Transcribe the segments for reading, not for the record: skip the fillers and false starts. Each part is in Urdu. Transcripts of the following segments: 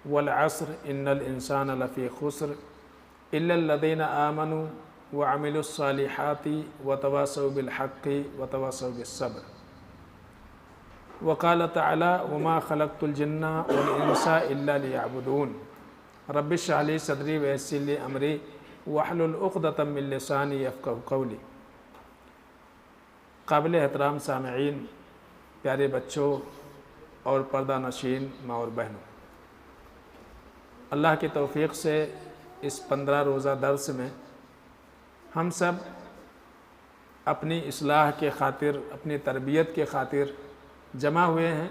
والعصر ان الانسان لفی خسر الا الذین آمنوا وعملوا الصالحات وتواصوا بالحق وتواصوا بالصبر. وقال تعالی وما خلقت الجن والانس الا لیعبدون رب اشرح لی صدری ویسر لی امری واحلل عقدۃ من لسانی یفقہوا قولی. قابل احترام سامعین، پیارے بچوں اور پردہ نشین ماں اور بہنوں، اللہ کی توفیق سے اس 15 روزہ درس میں ہم سب اپنی اصلاح کے خاطر، اپنی تربیت کے خاطر جمع ہوئے ہیں.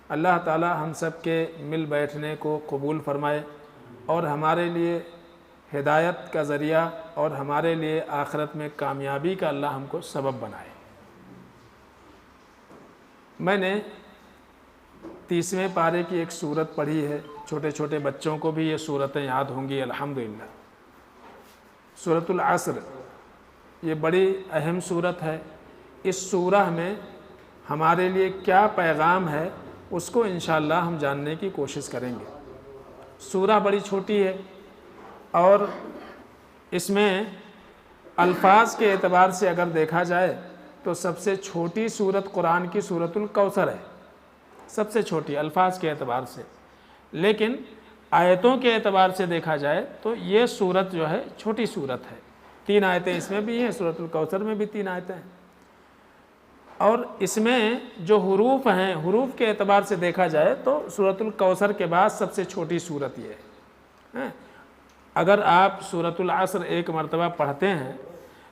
اللہ تعالی ہم سب کے مل بیٹھنے کو قبول فرمائے اور ہمارے لیے ہدایت کا ذریعہ اور ہمارے لیے آخرت میں کامیابی کا اللہ ہم کو سبب بنائے. میں نے 30ویں پارے کی ایک سورت پڑھی ہے. چھوٹے چھوٹے بچوں کو بھی یہ سورتیں یاد ہوں گی الحمدللہ. سورۃ العصر یہ بڑی اہم سورت ہے. اس سورہ میں ہمارے لیے کیا پیغام ہے اس کو انشاءاللہ ہم جاننے کی کوشش کریں گے. سورہ بڑی چھوٹی ہے اور اس میں الفاظ کے اعتبار سے اگر دیکھا جائے تو سب سے چھوٹی سورت قرآن کی سورۃ الکوثر ہے، سب سے چھوٹی الفاظ کے اعتبار سے. لیکن آیتوں کے اعتبار سے دیکھا جائے تو یہ سورت جو ہے چھوٹی سورت ہے. 3 آیتیں اس میں بھی ہیں، سورۃ الکوثر میں بھی 3 آیتیں ہیں. اور اس میں جو حروف ہیں، حروف کے اعتبار سے دیکھا جائے تو سورۃ الکوثر کے بعد سب سے چھوٹی سورت یہ ہے. اگر آپ سورۃ العصر ایک مرتبہ پڑھتے ہیں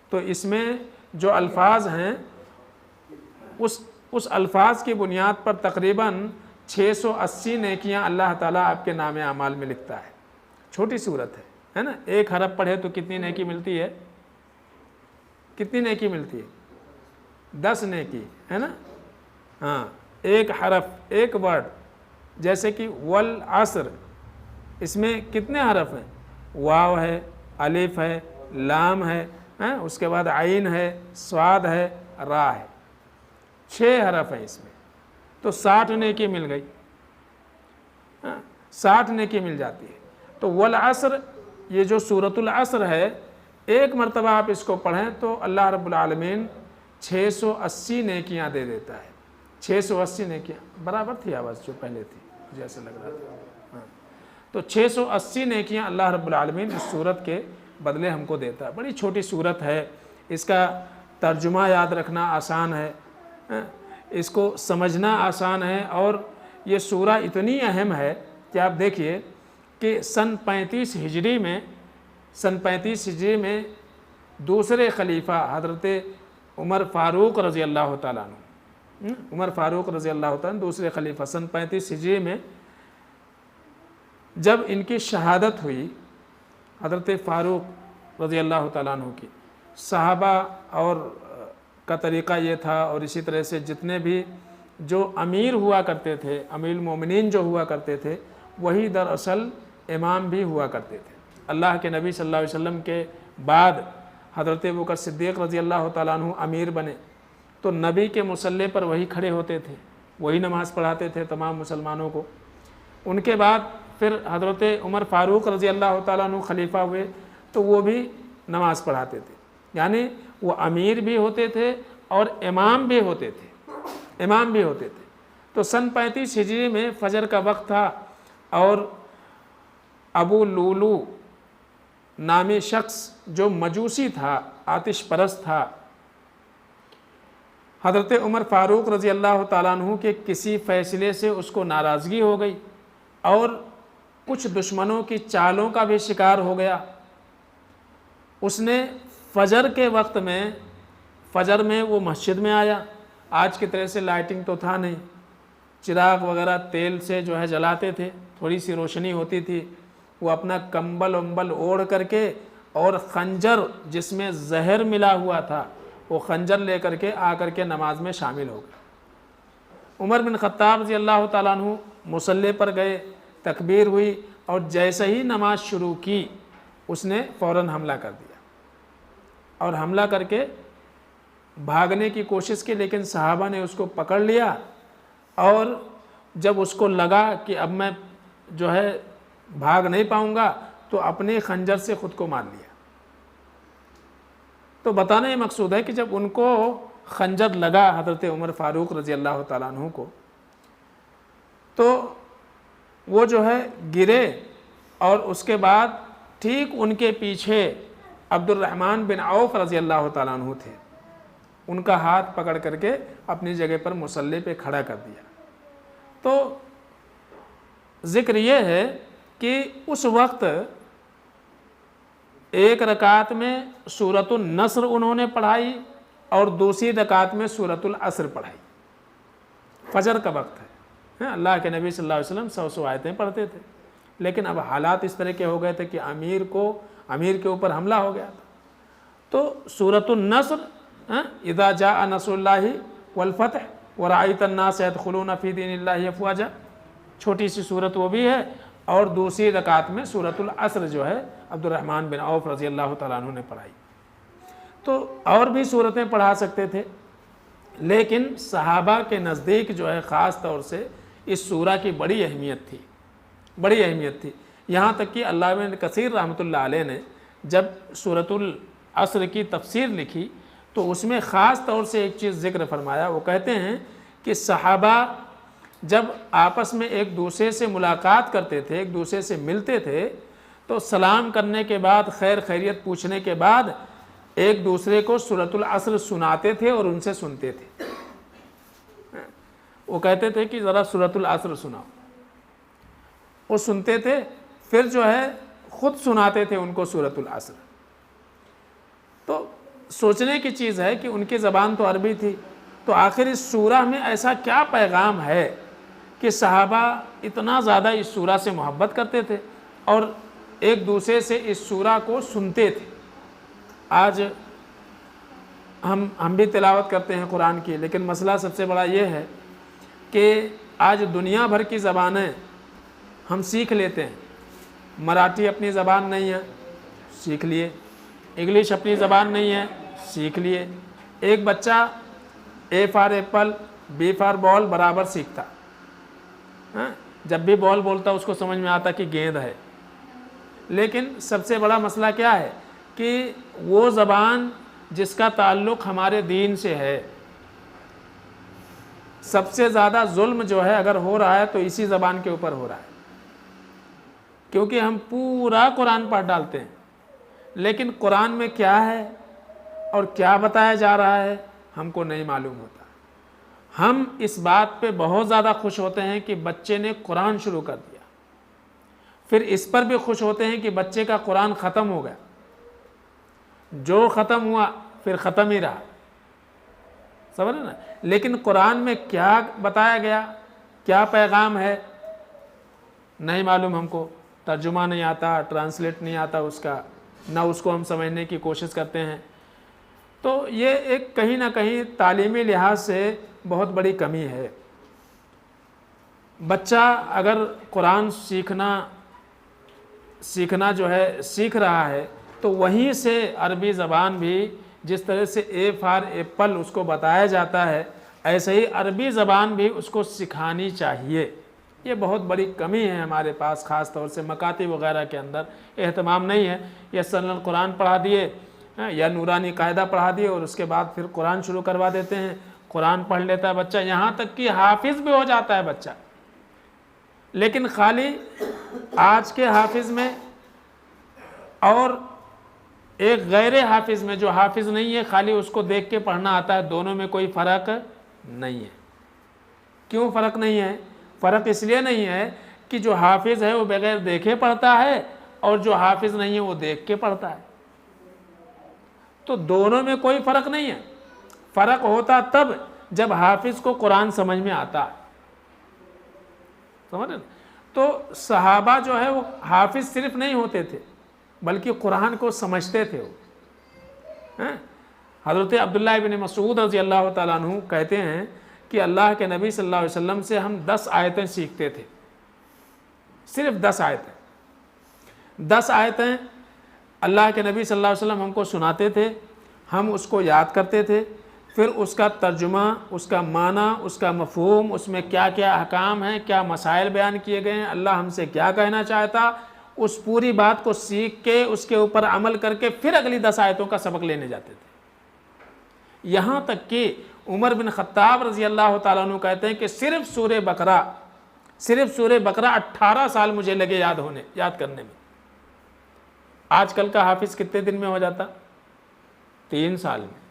تو اس میں جو الفاظ ہیں اس الفاظ کی بنیاد پر تقریباً 680 نیکیاں اللہ تعالیٰ آپ کے نام اعمال میں لکھتا ہے. چھوٹی صورت ہے نا. ایک حرف پڑھے تو کتنی نیکی ملتی ہے؟ کتنی نیکی ملتی ہے؟ 10 نیکی ہے نا. ہاں، ایک حرف، ایک ورڈ، جیسے کہ والعصر، اس میں کتنے حرف ہیں؟ واو ہے، الف ہے، لام ہے، اس کے بعد عین ہے، صاد ہے، را ہے. 6 حرف ہیں اس میں. تو 60 نیکی مل گئی. 60 نیکی مل جاتی ہے. تو والعصر یہ جو سورۃ العصر ہے، ایک مرتبہ آپ اس کو پڑھیں تو اللہ رب العالمین 680 نیکیاں دے دیتا ہے. 680 نیکیاں برابر تھی آواز جو پہلے تھی، مجھے ایسا لگ رہا تھا. تو 680 نیکیاں اللہ رب العالمین اس سورت کے بدلے ہم کو دیتا ہے. بڑی چھوٹی سورت ہے. اس کا ترجمہ یاد رکھنا آسان ہے، اس کو سمجھنا آسان ہے. اور یہ سورہ اتنی اہم ہے کہ آپ دیکھیے کہ سن 35 ہجری میں دوسرے خلیفہ حضرت عمر فاروق رضی اللہ تعالیٰ عنہ، عمر فاروق رضی اللہ تعالیٰ عنہ دوسرے خلیفہ، سن 35 ہجری میں جب ان کی شہادت ہوئی حضرت فاروق رضی اللہ تعالیٰ عنہ کی، صحابہ اور کا طریقہ یہ تھا، اور اسی طرح سے جتنے بھی جو امیر ہوا کرتے تھے، امیر المومنین جو ہوا کرتے تھے، وہی دراصل امام بھی ہوا کرتے تھے. اللہ کے نبی صلی اللہ علیہ وسلم کے بعد حضرت ابوبکر صدیق رضی اللہ تعالیٰ عنہ امیر بنے تو نبی کے مصلی پر وہی کھڑے ہوتے تھے، وہی نماز پڑھاتے تھے تمام مسلمانوں کو. ان کے بعد پھر حضرت عمر فاروق رضی اللہ تعالیٰ عنہ خلیفہ ہوئے تو وہ بھی نماز پڑھاتے تھے. یعنی وہ امیر بھی ہوتے تھے اور امام بھی ہوتے تھے. تو سن 35 ہجری میں فجر کا وقت تھا اور ابو لولو نامی شخص جو مجوسی تھا، آتش پرست تھا، حضرت عمر فاروق رضی اللہ تعالیٰ عنہ کے کسی فیصلے سے اس کو ناراضگی ہو گئی اور کچھ دشمنوں کی چالوں کا بھی شکار ہو گیا. اس نے فجر کے وقت میں، فجر میں وہ مسجد میں آیا. آج کی طرح سے لائٹنگ تو تھا نہیں، چراغ وغیرہ تیل سے جو ہے جلاتے تھے، تھوڑی سی روشنی ہوتی تھی. وہ اپنا کمبل ومبل اوڑھ کر کے اور خنجر جس میں زہر ملا ہوا تھا وہ خنجر لے کر کے آ کر کے نماز میں شامل ہو گئے. عمر بن خطاب رضی اللہ تعالیٰ عنہ مصلی پر گئے، تکبیر ہوئی اور جیسے ہی نماز شروع کی اس نے فوراً حملہ کر دیا اور حملہ کر کے بھاگنے کی کوشش کی، لیکن صحابہ نے اس کو پکڑ لیا. اور جب اس کو لگا کہ اب میں جو ہے بھاگ نہیں پاؤں گا تو اپنے خنجر سے خود کو مار لیا۔ تو بتانا یہ مقصود ہے کہ جب ان کو خنجر لگا حضرت عمر فاروق رضی اللہ تعالیٰ عنہ کو، تو وہ جو ہے گرے، اور اس کے بعد ٹھیک ان کے پیچھے عبد الرحمن بن عوف رضی اللہ تعالیٰ عنہ تھے، ان کا ہاتھ پکڑ کر کے اپنی جگہ پر مصلی پہ کھڑا کر دیا۔ تو ذکر یہ ہے کہ اس وقت ایک رکعت میں سورۃ النصر انہوں نے پڑھائی اور دوسری رکعت میں سورۃ العصر پڑھائی۔ فجر کا وقت ہے، اللہ کے نبی صلی اللہ علیہ وسلم 100 آیتیں پڑھتے تھے، لیکن اب حالات اس طرح کے ہو گئے تھے کہ امیر کے اوپر حملہ ہو گیا تھا۔ تو سورۃ النصر، اذا جاء نصر اللہ والفتح ورأیت الناس يدخلون فی دین اللہ افواجا، چھوٹی سی صورت وہ بھی ہے، اور دوسری رکعت میں سورۃ العصر جو ہے عبد الرحمن بن عوف رضی اللہ تعالیٰ عنہ نے پڑھائی۔ تو اور بھی صورتیں پڑھا سکتے تھے، لیکن صحابہ کے نزدیک جو ہے خاص طور سے اس سورہ کی بڑی اہمیت تھی، یہاں تک کہ علامہ ابن کثیر رحمۃ اللہ علیہ نے جب سورۃ العصر کی تفسیر لکھی تو اس میں خاص طور سے ایک چیز ذکر فرمایا۔ وہ کہتے ہیں کہ صحابہ جب آپس میں ایک دوسرے سے ملاقات کرتے تھے، ایک دوسرے سے ملتے تھے، تو سلام کرنے کے بعد، خیر خیریت پوچھنے کے بعد ایک دوسرے کو سورۃ العصر سناتے تھے اور ان سے سنتے تھے۔ وہ کہتے تھے کہ ذرا سورۃ العصر سناؤ، وہ سنتے تھے، پھر جو ہے خود سناتے تھے ان کو سورۃ العصر۔ تو سوچنے کی چیز ہے کہ ان کی زبان تو عربی تھی، تو آخر اس سورہ میں ایسا کیا پیغام ہے کہ صحابہ اتنا زیادہ اس سورہ سے محبت کرتے تھے اور ایک دوسرے سے اس سورہ کو سنتے تھے۔ آج ہم بھی تلاوت کرتے ہیں قرآن کی، لیکن مسئلہ سب سے بڑا یہ ہے کہ آج دنیا بھر کی زبانیں ہم سیکھ لیتے ہیں۔ مراٹھی اپنی زبان نہیں ہے، سیکھ لیے، انگلش اپنی زبان نہیں ہے، سیکھ لیے۔ ایک بچہ اے فار ایپل، بی فار بال برابر سیکھتا، جب بھی بال بولتا اس کو سمجھ میں آتا کہ گیند ہے۔ لیکن سب سے بڑا مسئلہ کیا ہے کہ وہ زبان جس کا تعلق ہمارے دین سے ہے، سب سے زیادہ ظلم جو ہے اگر ہو رہا ہے تو اسی زبان کے اوپر ہو رہا ہے، کیونکہ ہم پورا قرآن پڑھ ڈالتے ہیں، لیکن قرآن میں کیا ہے اور کیا بتایا جا رہا ہے ہم کو نہیں معلوم ہوتا۔ ہم اس بات پہ بہت زیادہ خوش ہوتے ہیں کہ بچے نے قرآن شروع کر دیا، پھر اس پر بھی خوش ہوتے ہیں کہ بچے کا قرآن ختم ہو گیا، جو ختم ہوا پھر ختم ہی رہا، سمجھ نا۔ لیکن قرآن میں کیا بتایا گیا، کیا پیغام ہے، نہیں معلوم ہم کو، ترجمہ نہیں آتا، ٹرانسلیٹ نہیں آتا اس کا، نہ اس کو ہم سمجھنے کی کوشش کرتے ہیں۔ تو یہ ایک کہیں نہ کہیں تعلیمی لحاظ سے بہت بڑی کمی ہے۔ بچہ اگر قرآن سیکھنا جو ہے سیکھ رہا ہے تو وہیں سے عربی زبان بھی جس طرح سے اے فار ایپل اس کو بتایا جاتا ہے، ایسے ہی عربی زبان بھی اس کو سکھانی چاہیے۔ یہ بہت بڑی کمی ہے ہمارے پاس، خاص طور سے مکاتب وغیرہ کے اندر اہتمام نہیں ہے۔ یہ سنن قرآن پڑھا دیے یا نورانی قاعدہ پڑھا دیے اور اس کے بعد پھر قرآن شروع کروا دیتے ہیں، قرآن پڑھ لیتا ہے بچہ، یہاں تک کہ حافظ بھی ہو جاتا ہے بچہ۔ لیکن خالی آج کے حافظ میں اور ایک غیر حافظ میں، جو حافظ نہیں ہے خالی اس کو دیکھ کے پڑھنا آتا ہے، دونوں میں کوئی فرق نہیں ہے۔ کیوں فرق نہیں ہے؟ فرق اس لیے نہیں ہے کہ جو حافظ ہے وہ بغیر دیکھے پڑھتا ہے اور جو حافظ نہیں ہے وہ دیکھ کے پڑھتا ہے، تو دونوں میں کوئی فرق نہیں ہے۔ فرق ہوتا تب جب حافظ کو قرآن سمجھ میں آتا ہے، سمجھ؟ تو صحابہ جو ہے وہ حافظ صرف نہیں ہوتے تھے بلکہ قرآن کو سمجھتے تھے وہ۔ حضرت عبداللہ ابن مسعود رضی اللہ تعالیٰ عنہ کہتے ہیں کہ اللہ کے نبی صلی اللہ علیہ وسلم سے ہم 10 آیتیں سیکھتے تھے، صرف 10 آیتیں۔ 10 آیتیں اللہ کے نبی صلی اللہ علیہ وسلم ہم کو سناتے تھے، ہم اس کو یاد کرتے تھے، پھر اس کا ترجمہ، اس کا معنی، اس کا مفہوم، اس میں کیا کیا احکام ہیں، کیا مسائل بیان کیے گئے ہیں، اللہ ہم سے کیا کہنا چاہتا، اس پوری بات کو سیکھ کے اس کے اوپر عمل کر کے پھر اگلی 10 آیتوں کا سبق لینے جاتے تھے۔ یہاں تک کہ عمر بن خطاب رضی اللہ تعالیٰ عنہ کہتے ہیں کہ صرف سورہ بقرہ 18 سال مجھے لگے یاد کرنے میں۔ آج کل کا حافظ کتنے دن میں ہو جاتا؟ 3 سال میں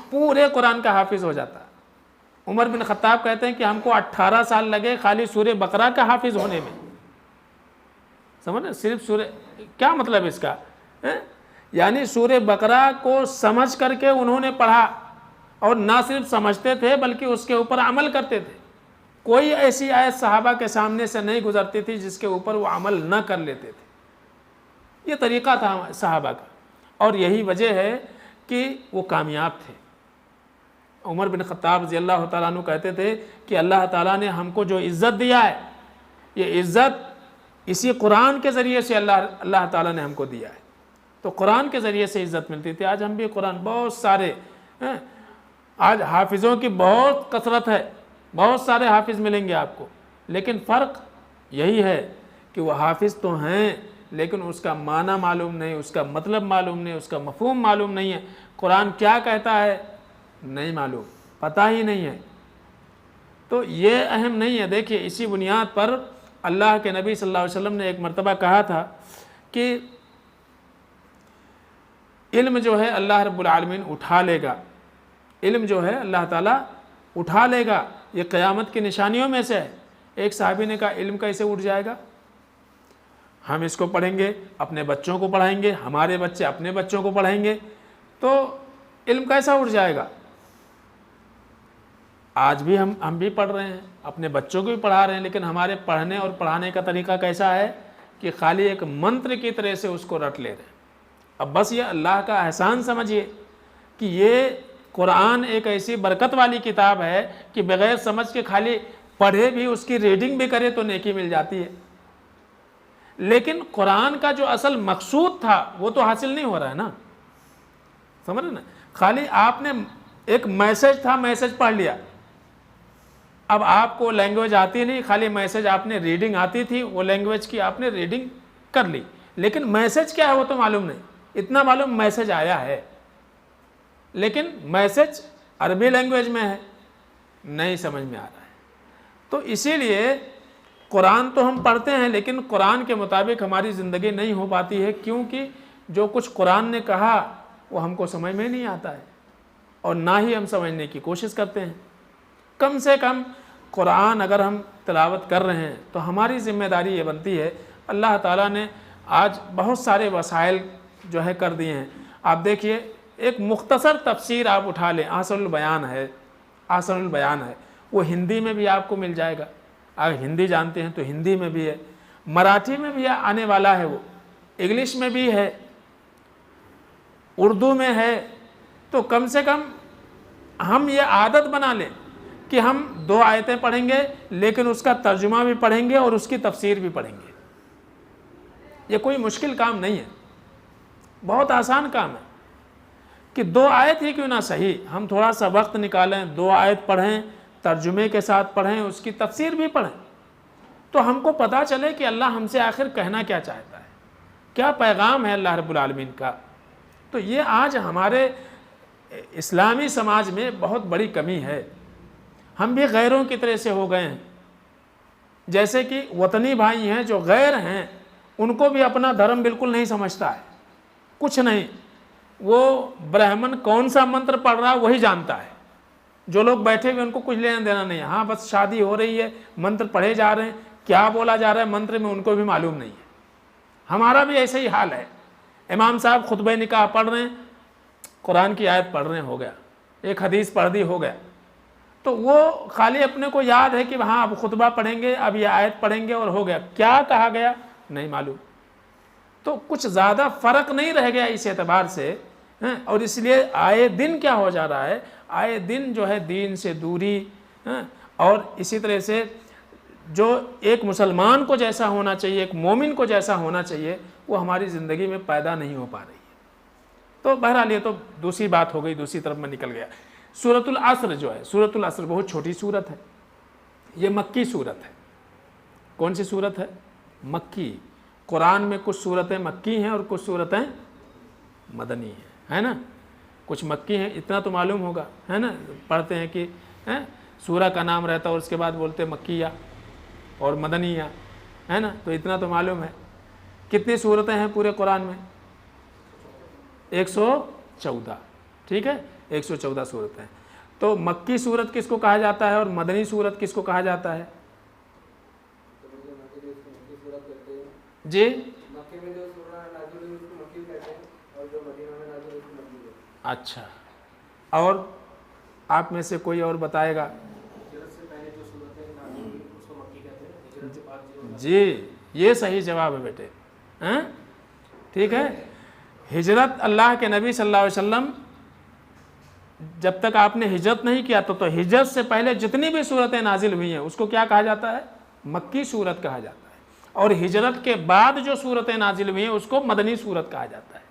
پورے قرآن کا حافظ ہو جاتا۔ عمر بن خطاب کہتے ہیں کہ ہم کو 18 سال لگے خالی سورہ بقرہ کا حافظ ہونے میں۔ سمجھ صرف کیا مطلب اس کا؟ یعنی سورہ بقرہ کو سمجھ کر کے انہوں نے پڑھا، اور نہ صرف سمجھتے تھے بلکہ اس کے اوپر عمل کرتے تھے۔ کوئی ایسی آیت صحابہ کے سامنے سے نہیں گزرتی تھی جس کے اوپر وہ عمل نہ کر لیتے تھے۔ یہ طریقہ تھا صحابہ کا، اور یہی وجہ ہے کہ وہ کامیاب تھے۔ عمر بن خطاب رضی اللہ تعالیٰ عنہ کہتے تھے کہ اللہ تعالیٰ نے ہم کو جو عزت دیا ہے، یہ عزت اسی قرآن کے ذریعے سے اللہ تعالیٰ نے ہم کو دیا ہے۔ تو قرآن کے ذریعے سے عزت ملتی تھی۔ آج ہم بھی قرآن بہت سارے آج حافظوں کی بہت کثرت ہے، بہت سارے حافظ ملیں گے آپ کو، لیکن فرق یہی ہے کہ وہ حافظ تو ہیں لیکن اس کا معنی معلوم نہیں، اس کا مطلب معلوم نہیں، اس کا مفہوم معلوم نہیں ہے، قرآن کیا کہتا ہے نہیں معلوم، پتہ ہی نہیں ہے۔ تو یہ اہم نہیں ہے۔ دیکھیے اسی بنیاد پر اللہ کے نبی صلی اللہ علیہ وسلم نے ایک مرتبہ کہا تھا کہ علم جو ہے اللہ رب العالمین اٹھا لے گا، علم جو ہے اللہ تعالیٰ اٹھا لے گا، یہ قیامت کی نشانیوں میں سے ہے۔ ایک صحابی نے کہا علم کیسے اٹھ جائے گا؟ ہم اس کو پڑھیں گے، اپنے بچوں کو پڑھائیں گے، ہمارے بچے اپنے بچوں کو پڑھائیں گے، تو علم کیسا اٹھ جائے گا؟ آج بھی ہم بھی پڑھ رہے ہیں، اپنے بچوں کو بھی پڑھا رہے ہیں، لیکن ہمارے پڑھنے اور پڑھانے کا طریقہ کیسا ہے کہ خالی ایک منتر کی طرح سے اس کو رٹ لے رہے ہیں۔ اب بس یہ اللہ کا احسان سمجھیے کہ یہ قرآن ایک ایسی برکت والی کتاب ہے کہ بغیر سمجھ کے خالی پڑھے بھی، اس کی ریڈنگ بھی کرے تو نیکی مل جاتی ہے، لیکن قرآن کا جو اصل مقصود تھا وہ تو حاصل نہیں ہو رہا ہے نا۔ سمجھ رہے نا؟ خالی آپ نے ایک میسج تھا، میسج پڑھ لیا، اب آپ کو لینگویج آتی نہیں، خالی میسج آپ نے ریڈنگ آتی تھی، وہ لینگویج کی آپ نے ریڈنگ کر لی، لیکن میسج کیا ہے وہ تو معلوم نہیں۔ اتنا معلوم میسج آیا ہے، لیکن میسج عربی لینگویج میں ہے، نہیں سمجھ میں آ رہا ہے۔ تو اسی لیے قرآن تو ہم پڑھتے ہیں لیکن قرآن کے مطابق ہماری زندگی نہیں ہو پاتی ہے، کیونکہ جو کچھ قرآن نے کہا وہ ہم کو سمجھ میں نہیں آتا ہے، اور نہ ہی ہم سمجھنے کی کوشش کرتے ہیں۔ کم سے کم قرآن اگر ہم تلاوت کر رہے ہیں تو ہماری ذمہ داری یہ بنتی ہے۔ اللہ تعالیٰ نے آج بہت سارے وسائل جو ہے کر دیے ہیں۔ آپ دیکھیے ایک مختصر تفسیر آپ اٹھا لیں، احسن البیان ہے، احسن البیان ہے، وہ ہندی میں بھی آپ کو مل جائے گا، اگر ہندی جانتے ہیں تو ہندی میں بھی ہے، مراٹھی میں بھی آنے والا ہے، وہ انگلش میں بھی ہے، اردو میں ہے۔ تو کم سے کم ہم یہ عادت بنا لیں کہ ہم 2 آیتیں پڑھیں گے لیکن اس کا ترجمہ بھی پڑھیں گے اور اس کی تفسیر بھی پڑھیں گے۔ یہ کوئی مشکل کام نہیں ہے، بہت آسان کام ہے کہ 2 آیت ہی کیوں نہ صحیح، ہم تھوڑا سا وقت نکالیں، 2 آیت پڑھیں، ترجمے کے ساتھ پڑھیں، اس کی تفسیر بھی پڑھیں، تو ہم کو پتہ چلے کہ اللہ ہم سے آخر کہنا کیا چاہتا ہے، کیا پیغام ہے اللہ رب العالمین کا۔ تو یہ آج ہمارے اسلامی سماج میں بہت بڑی کمی ہے، ہم بھی غیروں کی طرح سے ہو گئے ہیں۔ جیسے کہ وطنی بھائی ہیں جو غیر ہیں، ان کو بھی اپنا دھرم بالکل نہیں سمجھتا ہے، کچھ نہیں، وہ برہمن کون سا منتر پڑھ رہا ہے وہی جانتا ہے، جو لوگ بیٹھے ہوئے ان کو کچھ لینا دینا نہیں ہے۔ ہاں بس شادی ہو رہی ہے، منتر پڑھے جا رہے ہیں، کیا بولا جا رہا ہے منتر میں ان کو بھی معلوم نہیں ہے۔ ہمارا بھی ایسا ہی حال ہے، امام صاحب خطبہ نکاح پڑھ رہے ہیں، قرآن کی آیت پڑھ رہے ہیں، ہو گیا، ایک حدیث پڑھ دی، ہو گیا، تو وہ خالی اپنے کو یاد ہے کہ ہاں اب خطبہ پڑھیں گے، اب یہ آیت پڑھیں گے اور ہو گیا، کیا کہا گیا نہیں معلوم۔ تو کچھ زیادہ فرق نہیں رہ گیا اس اعتبار سے، اور اس لیے آئے دن کیا ہو جا رہا ہے، آئے دن جو ہے دین سے دوری، اور اسی طرح سے جو ایک مسلمان کو جیسا ہونا چاہیے، ایک مومن کو جیسا ہونا چاہیے، وہ ہماری زندگی میں پیدا نہیں ہو پا رہی ہے۔ تو بہرحال یہ تو دوسری بات ہو گئی، دوسری طرف میں نکل گیا۔ سورۃ العصر جو ہے، سورۃ العصر بہت چھوٹی سورت ہے، یہ مکی سورت ہے۔ کون سی سورت ہے؟ مکی۔ قرآن میں کچھ سورتیں مکی ہیں اور کچھ سورتیں مدنی ہیں، ہے نا؟ کچھ مکی ہیں، اتنا تو معلوم ہوگا، ہے نا؟ پڑھتے ہیں کہ سورہ کا نام رہتا ہے اور اس کے بعد بولتے مکیہ اور مدنیہ، ہے نا؟ تو اتنا تو معلوم ہے۔ کتنی سورتیں ہیں پورے قرآن میں؟ 114، ٹھیک ہے، 114 صورتیں۔ تو مکی صورت کس کو کہا جاتا ہے اور مدنی صورت کس کو کہا جاتا ہے؟ جی اچھا، اور آپ میں سے کوئی اور بتائے گا؟ جی یہ صحیح جواب ہے بیٹے، ہاں ٹھیک ہے۔ ہجرت اللہ کے نبی صلی اللہ علیہ وسلم جب تک آپ نے ہجرت نہیں کیا تو ہجرت سے پہلے جتنی بھی صورتیں نازل ہوئی ہیں اس کو کیا کہا جاتا ہے؟ مکی صورت کہا جاتا ہے، اور ہجرت کے بعد جو صورتیں نازل ہوئی ہیں اس کو مدنی صورت کہا جاتا ہے،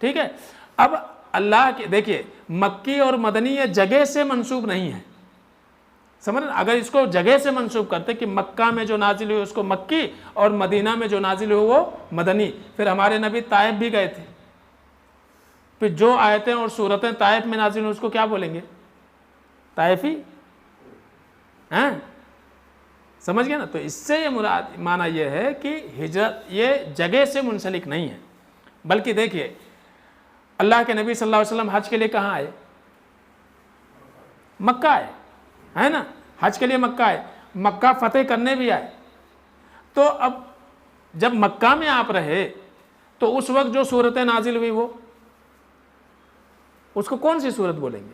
ٹھیک ہے۔ اب اللہ کے دیکھیے مکی اور مدنی یہ جگہ سے منسوب نہیں ہے، سمجھ، اگر اس کو جگہ سے منسوب کرتے کہ مکہ میں جو نازل ہوئی اس کو مکی اور مدینہ میں جو نازل ہوئی وہ مدنی، پھر ہمارے نبی طائف بھی گئے تھے، پھر جو آیتیں اور صورتیں طائف میں نازل ہوئی اس کو کیا بولیں گے؟ طائفی، ہیں؟ سمجھ گئے نا؟ تو اس سے یہ مراد معنی یہ ہے کہ ہجرت یہ جگہ سے منسلک نہیں ہے، بلکہ دیکھیے اللہ کے نبی صلی اللہ علیہ وسلم حج کے لیے کہاں آئے؟ مکہ آئے، ہے نا؟ حج کے لیے مکہ آئے، مکہ فتح کرنے بھی آئے۔ تو اب جب مکہ میں آپ رہے تو اس وقت جو صورتیں نازل ہوئی وہ اس کو کون سی صورت بولیں گے؟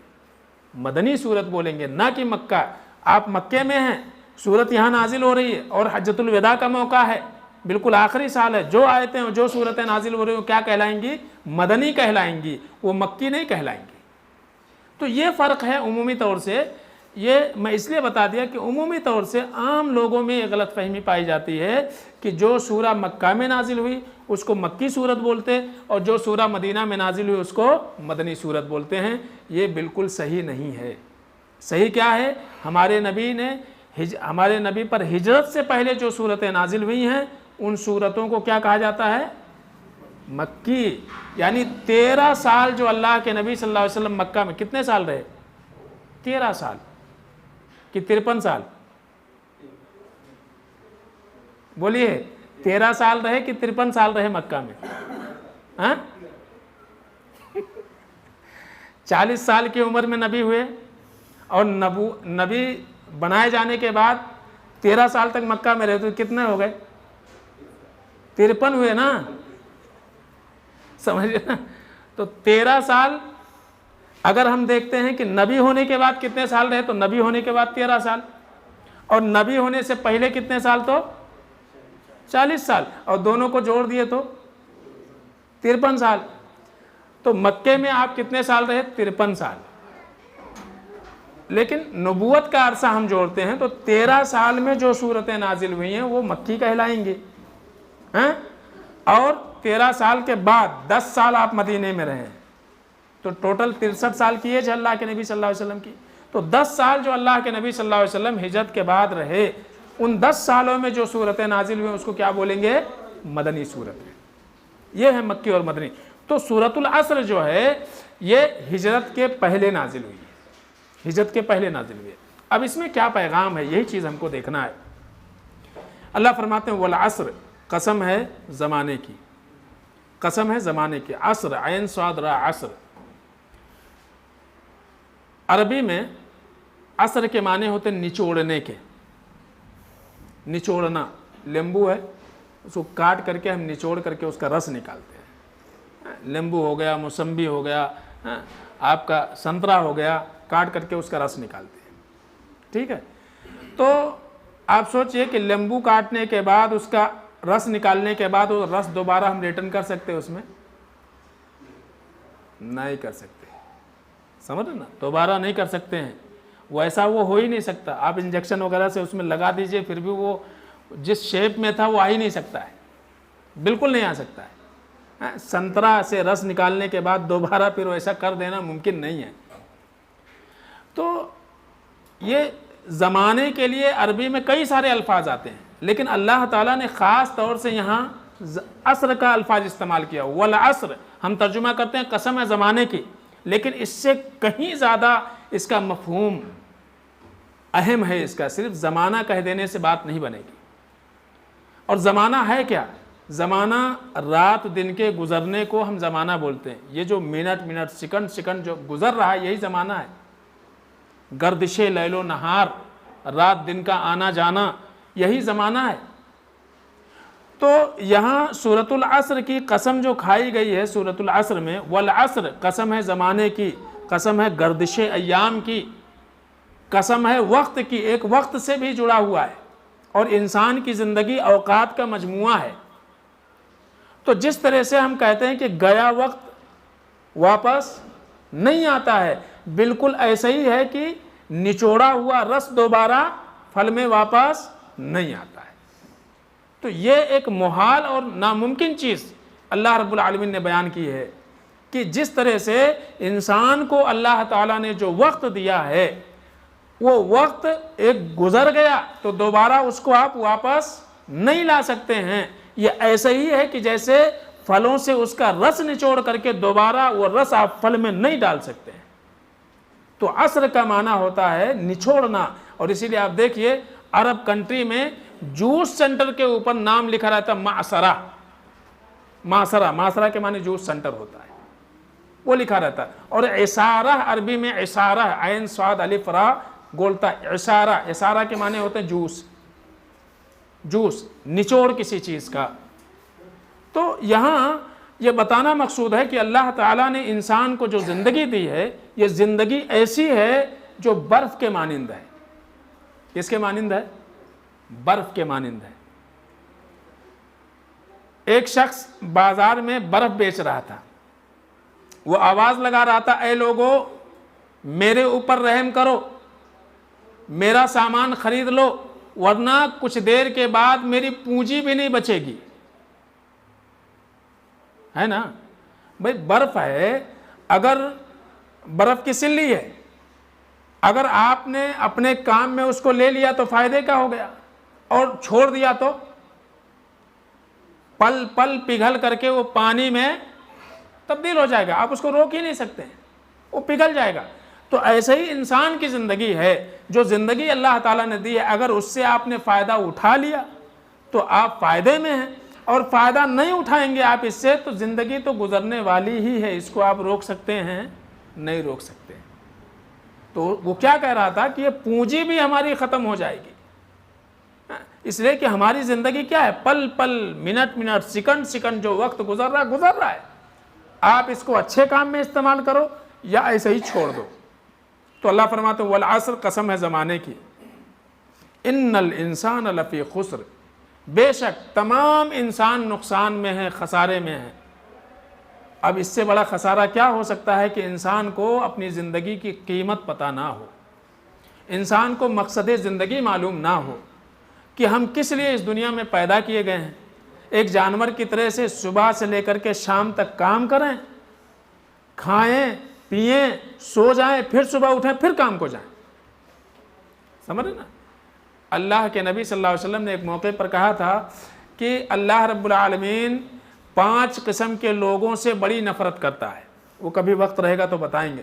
مدنی صورت بولیں گے، نہ کہ مکہ۔ آپ مکے میں ہیں، صورت یہاں نازل ہو رہی ہے اور حجۃ الوداع کا موقع ہے، بالکل آخری سال ہے، جو آیتیں جو صورتیں نازل ہو رہی ہیں کیا کہلائیں گی؟ مدنی کہلائیں گی، وہ مکی نہیں کہلائیں گی۔ تو یہ فرق ہے عمومی طور سے، یہ میں اس لیے بتا دیا کہ عمومی طور سے عام لوگوں میں یہ غلط فہمی پائی جاتی ہے کہ جو سورہ مکہ میں نازل ہوئی اس کو مکی صورت بولتے اور جو سورہ مدینہ میں نازل ہوئی اس کو مدنی صورت بولتے ہیں۔ یہ بالکل صحیح نہیں ہے۔ صحیح کیا ہے؟ ہمارے نبی پر ہجرت سے پہلے جو صورتیں نازل ہوئی ہیں ان صورتوں کو کیا کہا جاتا ہے؟ مکی۔ یعنی 13 سال جو اللہ کے نبی صلی اللہ علیہ وسلم مکہ میں کتنے سال رہے؟ 13 سال کہ 53 سال؟ بولیے 13 سال رہے کہ 53 سال رہے مکہ میں؟ ہاں 40 سال کی عمر میں نبی ہوئے اور نبی بنائے جانے کے بعد 13 سال تک مکہ میں رہے تو کتنے ہو گئے؟ 53 ہوئے نا، سمجھے نا؟ تو 13 سال اگر ہم دیکھتے ہیں کہ نبی ہونے کے بعد کتنے سال رہے تو نبی ہونے کے بعد 13 سال، اور نبی ہونے سے پہلے کتنے سال تو 40 سال، اور دونوں کو جوڑ دیے تو 53 سال۔ تو مکے میں آپ کتنے سال رہے؟ 53 سال۔ لیکن نبوت کا عرصہ ہم جوڑتے ہیں تو 13 سال میں جو صورتیں نازل ہوئی ہیں وہ مکی کہلائیں گے، اور 13 سال کے بعد 10 سال آپ مدینے میں رہے تو ٹوٹل 63 سال کی ایج ہے اللہ کے نبی صلی اللہ علیہ وسلم کی۔ تو 10 سال جو اللہ کے نبی صلی اللہ علیہ وسلم ہجرت کے بعد رہے ان 10 سالوں میں جو صورتیں نازل ہوئیں اس کو کیا بولیں گے؟ مدنی صورتیں۔ یہ ہے مکی اور مدنی۔ تو سورۃ العصر جو ہے یہ ہجرت کے پہلے نازل ہوئی ہے، ہجرت کے پہلے نازل ہوئی ہے۔ اب اس میں کیا پیغام ہے یہی چیز ہم کو دیکھنا ہے۔ اللہ فرماتے ہیں والعصر، قسم ہے زمانے کی، قسم ہے زمانے کی۔ عصر، عین صاد را، عصر۔ عربی میں عصر کے معنی ہوتے نچوڑنے کے، نچوڑنا۔ لیمبو ہے اس کو کاٹ کر کے ہم نچوڑ کر کے اس کا رس نکالتے ہیں۔ لیمبو ہو گیا، موسمبی ہو گیا، آپ کا سنترا ہو گیا، کاٹ کر کے اس کا رس نکالتے ہیں، ٹھیک ہے؟ تو آپ سوچئے کہ لیمبو کاٹنے کے بعد اس کا رس نکالنے کے بعد وہ رس دوبارہ ہم ریٹرن کر سکتے اس میں؟ نہیں کر سکتے، سمجھ نا؟ دوبارہ نہیں کر سکتے ہیں، ویسا وہ ہو ہی نہیں سکتا۔ آپ انجیکشن وغیرہ سے اس میں لگا دیجئے پھر بھی وہ جس شیپ میں تھا وہ آ ہی نہیں سکتا ہے، بالکل نہیں آ سکتا ہے۔ سنترا سے رس نکالنے کے بعد دوبارہ پھر ویسا کر دینا ممکن نہیں ہے۔ تو یہ زمانے کے لیے عربی میں کئی سارے الفاظ آتے ہیں، لیکن اللہ تعالیٰ نے خاص طور سے یہاں عصر کا الفاظ استعمال کیا، والعصر ہم ترجمہ کرتے ہیں قسم ہے زمانے کی، لیکن اس سے کہیں زیادہ اس کا مفہوم اہم ہے، اس کا صرف زمانہ کہہ دینے سے بات نہیں بنے گی۔ اور زمانہ ہے کیا؟ زمانہ رات دن کے گزرنے کو ہم زمانہ بولتے ہیں، یہ جو منٹ سیکنڈ جو گزر رہا ہے یہی زمانہ ہے، گردش لیل و نہار، رات دن کا آنا جانا، یہی زمانہ ہے۔ تو یہاں سورۃ العصر کی قسم جو کھائی گئی ہے سورۃ العصر میں، والعصر قسم ہے زمانے کی، قسم ہے گردش ایام کی، قسم ہے وقت کی، ایک وقت سے بھی جڑا ہوا ہے، اور انسان کی زندگی اوقات کا مجموعہ ہے۔ تو جس طرح سے ہم کہتے ہیں کہ گیا وقت واپس نہیں آتا ہے، بالکل ایسا ہی ہے کہ نچوڑا ہوا رس دوبارہ پھل میں واپس نہیں آتا ہے۔ تو یہ ایک محال اور ناممکن چیز اللہ رب العالمین نے بیان کی ہے کہ جس طرح سے انسان کو اللہ تعالیٰ نے جو وقت دیا ہے، وہ وقت ایک گزر گیا تو دوبارہ اس کو آپ واپس نہیں لا سکتے ہیں۔ یہ ایسا ہی ہے کہ جیسے پھلوں سے اس کا رس نچوڑ کر کے دوبارہ وہ رس آپ پھل میں نہیں ڈال سکتے ہیں۔ تو عصر کا معنی ہوتا ہے نچوڑنا، اور اسی لیے آپ دیکھیے عرب کنٹری میں جوس سینٹر کے اوپر نام لکھا رہتا معصرہ، معصرہ کے معنی جوس سینٹر ہوتا ہے، وہ لکھا رہتا ہے۔ اور عصارہ عربی میں عصارہ، عین صاد الف را گولتا، عصارہ کے معنی ہوتے ہیں جوس، نچوڑ کسی چیز کا۔ تو یہاں یہ بتانا مقصود ہے کہ اللہ تعالیٰ نے انسان کو جو زندگی دی ہے، یہ زندگی ایسی ہے جو برف کے مانند ہے۔ کس کے مانند ہے؟ برف کے مانند ہے۔ ایک شخص بازار میں برف بیچ رہا تھا، وہ آواز لگا رہا تھا، اے لوگو میرے اوپر رحم کرو، میرا سامان خرید لو، ورنہ کچھ دیر کے بعد میری پونجی بھی نہیں بچے گی۔ ہے نا بھئی، برف ہے، اگر برف کی سلی ہے، اگر آپ نے اپنے کام میں اس کو لے لیا تو فائدے کا ہو گیا، اور چھوڑ دیا تو پل پل پگھل کر کے وہ پانی میں تبدیل ہو جائے گا، آپ اس کو روک ہی نہیں سکتے، وہ پگھل جائے گا۔ تو ایسے ہی انسان کی زندگی ہے، جو زندگی اللہ تعالیٰ نے دی ہے، اگر اس سے آپ نے فائدہ اٹھا لیا تو آپ فائدے میں ہیں، اور فائدہ نہیں اٹھائیں گے آپ اس سے تو زندگی تو گزرنے والی ہی ہے، اس کو آپ روک سکتے ہیں؟ نہیں روک سکتے۔ تو وہ کیا کہہ رہا تھا کہ یہ پونجی بھی ہماری ختم ہو جائے گی، اس لیے کہ ہماری زندگی کیا ہے؟ پل پل، منٹ سیکنڈ جو وقت گزر رہا ہے، آپ اس کو اچھے کام میں استعمال کرو یا ایسے ہی چھوڑ دو۔ تو اللہ فرماتے ہیں والعصر قسم ہے زمانے کی، ان الانسان لفی خسر، بے شک تمام انسان نقصان میں ہے، خسارے میں ہے۔ اب اس سے بڑا خسارہ کیا ہو سکتا ہے کہ انسان کو اپنی زندگی کی قیمت پتہ نہ ہو، انسان کو مقصد زندگی معلوم نہ ہو کہ ہم کس لیے اس دنیا میں پیدا کیے گئے ہیں۔ ایک جانور کی طرح سے صبح سے لے کر کے شام تک کام کریں، کھائیں پئیں، سو جائیں، پھر صبح اٹھیں، پھر کام کو جائیں۔ سمجھ رہے نا؟ اللہ کے نبی صلی اللہ علیہ وسلم نے ایک موقع پر کہا تھا کہ اللہ رب العالمین 5 قسم کے لوگوں سے بڑی نفرت کرتا ہے، وہ کبھی وقت رہے گا تو بتائیں گے۔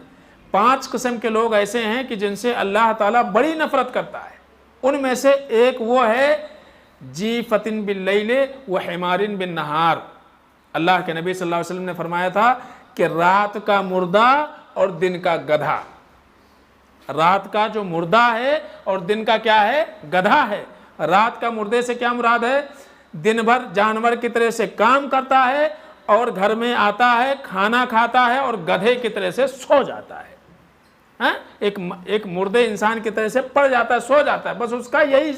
5 قسم کے لوگ ایسے ہیں کہ جن سے اللہ تعالیٰ بڑی نفرت کرتا ہے، ان میں سے ایک وہ ہے جیفۃ باللیل وحمار بالنہار۔ اللہ کے نبی صلی اللہ علیہ وسلم نے فرمایا تھا کہ رات کا مردہ اور دن کا گدھا، رات کا جو مردہ ہے اور دن کا کیا ہے؟ گدھا ہے۔ رات کا مردے سے کیا مراد ہے؟ دن بھر جانور کی طرح سے کام کرتا ہے اور گھر میں آتا ہے، کھانا کھاتا ہے اور گدھے کی طرح سے سو جاتا ہے۔ ایک مردے انسان کی طرح سے پڑ جاتا ہے، سو جاتا ہے، بس اس کا یہی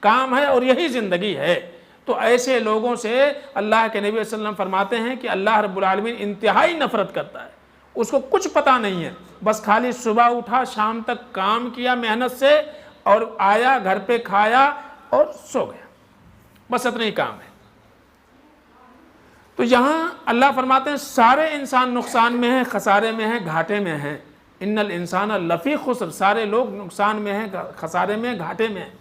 کام ہے اور یہی زندگی ہے۔ تو ایسے لوگوں سے اللہ کے نبی صلی اللہ علیہ وسلم فرماتے ہیں کہ اللہ رب العالمین انتہائی نفرت کرتا ہے، اس کو کچھ پتہ نہیں ہے، بس خالی صبح اٹھا، شام تک کام کیا محنت سے، اور آیا گھر پہ کھایا اور سو گیا، بس اتنا ہی کام ہے۔ تو یہاں اللہ فرماتے ہیں سارے انسان نقصان میں ہیں، خسارے میں ہیں، گھاٹے میں ہیں۔ ان الانسان لفی خسر، سارے لوگ نقصان میں ہیں، خسارے میں، گھاٹے میں ہیں۔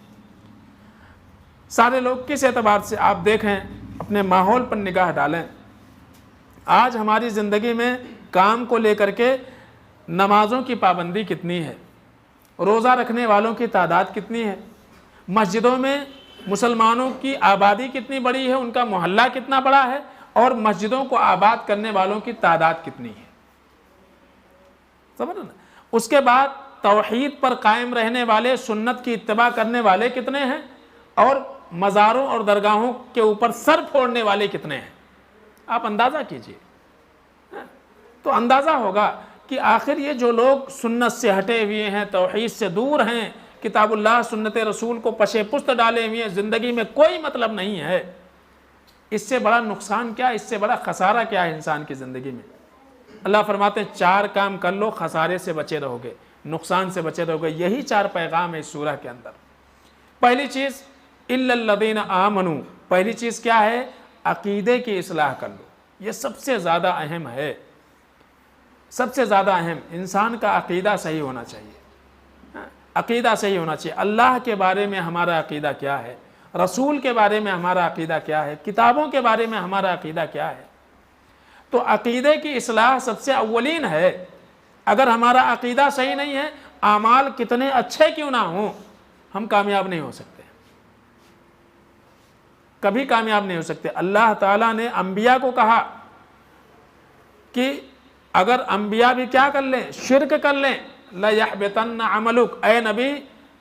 سارے لوگ کس اعتبار سے؟ آپ دیکھیں، اپنے ماحول پر نگاہ ڈالیں، آج ہماری زندگی میں کام کو لے کر کے نمازوں کی پابندی کتنی ہے، روزہ رکھنے والوں کی تعداد کتنی ہے، مسجدوں میں مسلمانوں کی آبادی کتنی بڑی ہے، ان کا محلہ کتنا بڑا ہے، اور مسجدوں کو آباد کرنے والوں کی تعداد کتنی ہے، سمجھ نا؟ اس کے بعد توحید پر قائم رہنے والے، سنت کی اتباع کرنے والے کتنے ہیں، اور مزاروں اور درگاہوں کے اوپر سر پھوڑنے والے کتنے ہیں؟ آپ اندازہ کیجئے، تو اندازہ ہوگا کہ آخر یہ جو لوگ سنت سے ہٹے ہوئے ہیں، توحید سے دور ہیں، کتاب اللہ سنت رسول کو پشے پست ڈالے ہوئے ہیں، زندگی میں کوئی مطلب نہیں ہے، اس سے بڑا نقصان کیا، اس سے بڑا خسارہ کیا ہے انسان کی زندگی میں؟ اللہ فرماتے ہیں 4 کام کر لو، خسارے سے بچے رہو گے، نقصان سے بچے رہو گے۔ یہی 4 پیغام ہے اس سورہ کے اندر۔ پہلی چیز الا الذین آمنوا، پہلی چیز کیا ہے؟ عقیدے کی اصلاح کر لو، یہ سب سے زیادہ اہم ہے، سب سے زیادہ اہم۔ انسان کا عقیدہ صحیح ہونا چاہیے، عقیدہ صحیح ہونا چاہیے۔ اللہ کے بارے میں ہمارا عقیدہ کیا ہے، رسول کے بارے میں ہمارا عقیدہ کیا ہے، کتابوں کے بارے میں ہمارا عقیدہ کیا ہے؟ تو عقیدے کی اصلاح سب سے اولین ہے۔ اگر ہمارا عقیدہ صحیح نہیں ہے، اعمال کتنے اچھے کیوں نہ ہوں، ہم کامیاب نہیں ہو سکتے، کبھی کامیاب نہیں ہو سکتے۔ اللہ تعالیٰ نے انبیاء کو کہا کہ اگر انبیاء بھی کیا کر لیں، شرک کر لیں، لَيَحْبِطَنَّ عَمَلُكَ، اے نبی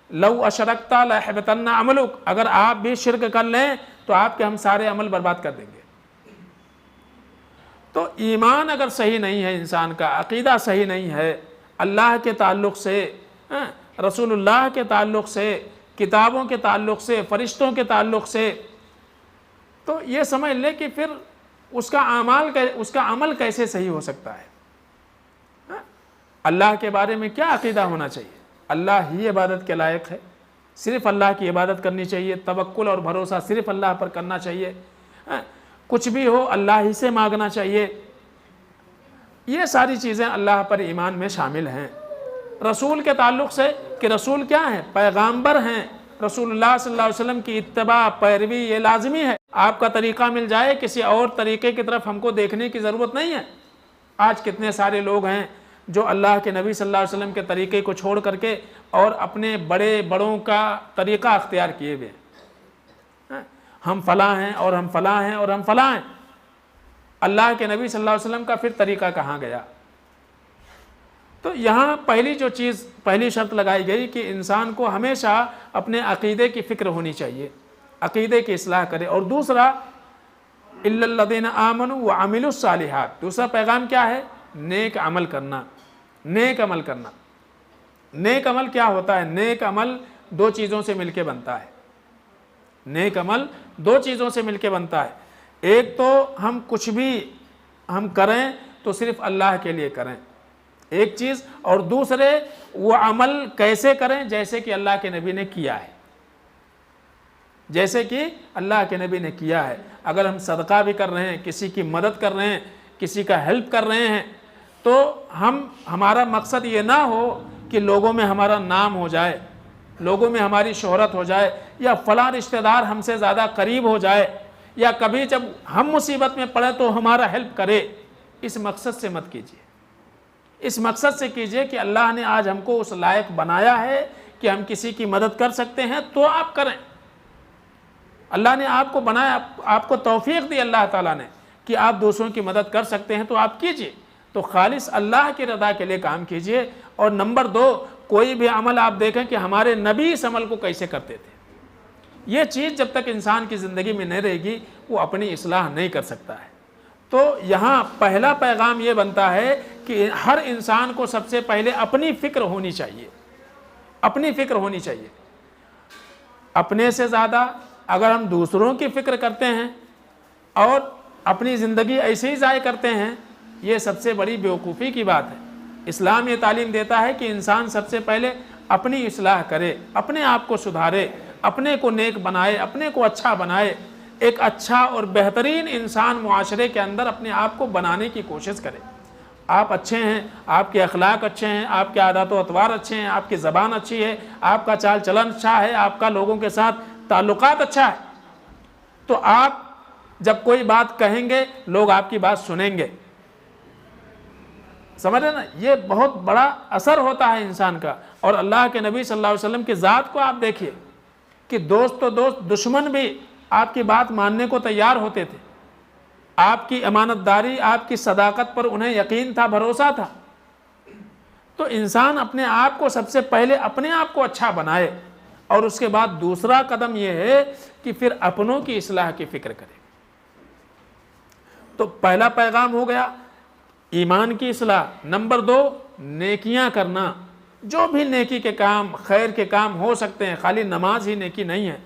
لَوْ أَشْرَكْتَ لَيَحْبِطَنَّ عَمَلُكَ، اگر آپ بھی شرک کر لیں تو آپ کے ہم سارے عمل برباد کر دیں گے۔ تو ایمان اگر صحیح نہیں ہے، انسان کا عقیدہ صحیح نہیں ہے، اللہ کے تعلق سے، رسول اللہ کے تعلق سے، کتابوں کے تعلق سے، فرشتوں کے تعلق سے، تو یہ سمجھ لے کہ پھر اس کا عمل کیسے صحیح ہو سکتا ہے؟ اللہ کے بارے میں کیا عقیدہ ہونا چاہیے؟ اللہ ہی عبادت کے لائق ہے، صرف اللہ کی عبادت کرنی چاہیے، توکل اور بھروسہ صرف اللہ پر کرنا چاہیے، کچھ بھی ہو اللہ ہی سے مانگنا چاہیے۔ یہ ساری چیزیں اللہ پر ایمان میں شامل ہیں۔ رسول کے تعلق سے کہ رسول کیا ہیں؟ پیغامبر ہیں، رسول اللہ صلی اللہ علیہ وسلم کی اتباع، پیروی یہ لازمی ہے۔ آپ کا طریقہ مل جائے، کسی اور طریقے کی طرف ہم کو دیکھنے کی ضرورت نہیں ہے۔ آج کتنے سارے لوگ ہیں جو اللہ کے نبی صلی اللہ علیہ وسلم کے طریقے کو چھوڑ کر کے اور اپنے بڑوں کا طریقہ اختیار کیے ہوئے، ہم فلاں ہیں اور ہم فلاں ہیں اور ہم فلاں ہیں۔ اللہ کے نبی صلی اللہ علیہ وسلم کا پھر طریقہ کہاں گیا؟ تو یہاں پہلی شرط لگائی گئی کہ انسان کو ہمیشہ اپنے عقیدے کی فکر ہونی چاہیے، عقیدے کی اصلاح کرے۔ اور دوسرا الا الذین آمنوا وعملوا الصالحات، دوسرا پیغام کیا ہے؟ نیک عمل کرنا، نیک عمل کرنا۔ نیک عمل کیا ہوتا ہے؟ نیک عمل 2 چیزوں سے مل کے بنتا ہے، نیک عمل 2 چیزوں سے مل کے بنتا ہے۔ ایک تو ہم کچھ بھی ہم کریں تو صرف اللہ کے لیے کریں، ایک چیز، اور دوسرے وہ عمل کیسے کریں؟ جیسے کہ اللہ کے نبی نے کیا ہے، جیسے کہ اللہ کے نبی نے کیا ہے۔ اگر ہم صدقہ بھی کر رہے ہیں، کسی کی مدد کر رہے ہیں، کسی کا ہیلپ کر رہے ہیں، تو ہمارا مقصد یہ نہ ہو کہ لوگوں میں ہمارا نام ہو جائے، لوگوں میں ہماری شہرت ہو جائے، یا فلاں رشتہ دار ہم سے زیادہ قریب ہو جائے، یا کبھی جب ہم مصیبت میں پڑے تو ہمارا ہیلپ کرے۔ اس مقصد سے مت کیجیے، اس مقصد سے کیجیے کہ اللہ نے آج ہم کو اس لائق بنایا ہے کہ ہم کسی کی مدد کر سکتے ہیں تو آپ کریں۔ اللہ نے آپ کو بنایا، آپ کو توفیق دی اللہ تعالیٰ نے کہ آپ دوسروں کی مدد کر سکتے ہیں تو آپ کیجیے، تو خالص اللہ کی رضا کے لیے کام کیجیے۔ اور نمبر 2، کوئی بھی عمل آپ دیکھیں کہ ہمارے نبی اس عمل کو کیسے کرتے تھے، یہ چیز جب تک انسان کی زندگی میں نہیں رہے گی وہ اپنی اصلاح نہیں کر سکتا ہے۔ تو یہاں پہلا پیغام یہ بنتا ہے کہ ہر انسان کو سب سے پہلے اپنی فکر ہونی چاہیے، اپنی فکر ہونی چاہیے۔ اپنے سے زیادہ اگر ہم دوسروں کی فکر کرتے ہیں اور اپنی زندگی ایسے ہی ضائع کرتے ہیں، یہ سب سے بڑی بیوقوفی کی بات ہے۔ اسلام یہ تعلیم دیتا ہے کہ انسان سب سے پہلے اپنی اصلاح کرے، اپنے آپ کو سدھارے، اپنے کو نیک بنائے، اپنے کو اچھا بنائے، ایک اچھا اور بہترین انسان معاشرے کے اندر اپنے آپ کو بنانے کی کوشش کرے۔ آپ اچھے ہیں، آپ کے اخلاق اچھے ہیں، آپ کے عادات و اطوار اچھے ہیں، آپ کی زبان اچھی ہے، آپ کا چال چلن اچھا ہے، آپ کا لوگوں کے ساتھ تعلقات اچھا ہے، تو آپ جب کوئی بات کہیں گے لوگ آپ کی بات سنیں گے. سمجھ رہے نا؟ یہ بہت بڑا اثر ہوتا ہے انسان کا. اور اللہ کے نبی صلی اللہ علیہ وسلم کی ذات کو آپ دیکھیے کہ دوست تو دوست، دشمن بھی آپ کی بات ماننے کو تیار ہوتے تھے. آپ کی امانت داری، آپ کی صداقت پر انہیں یقین تھا، بھروسہ تھا. تو انسان اپنے آپ کو سب سے پہلے اپنے آپ کو اچھا بنائے، اور اس کے بعد دوسرا قدم یہ ہے کہ پھر اپنوں کی اصلاح کی فکر کرے. تو پہلا پیغام ہو گیا ایمان کی اصلاح. نمبر 2، نیکیاں کرنا. جو بھی نیکی کے کام، خیر کے کام ہو سکتے ہیں. خالی نماز ہی نیکی نہیں ہے،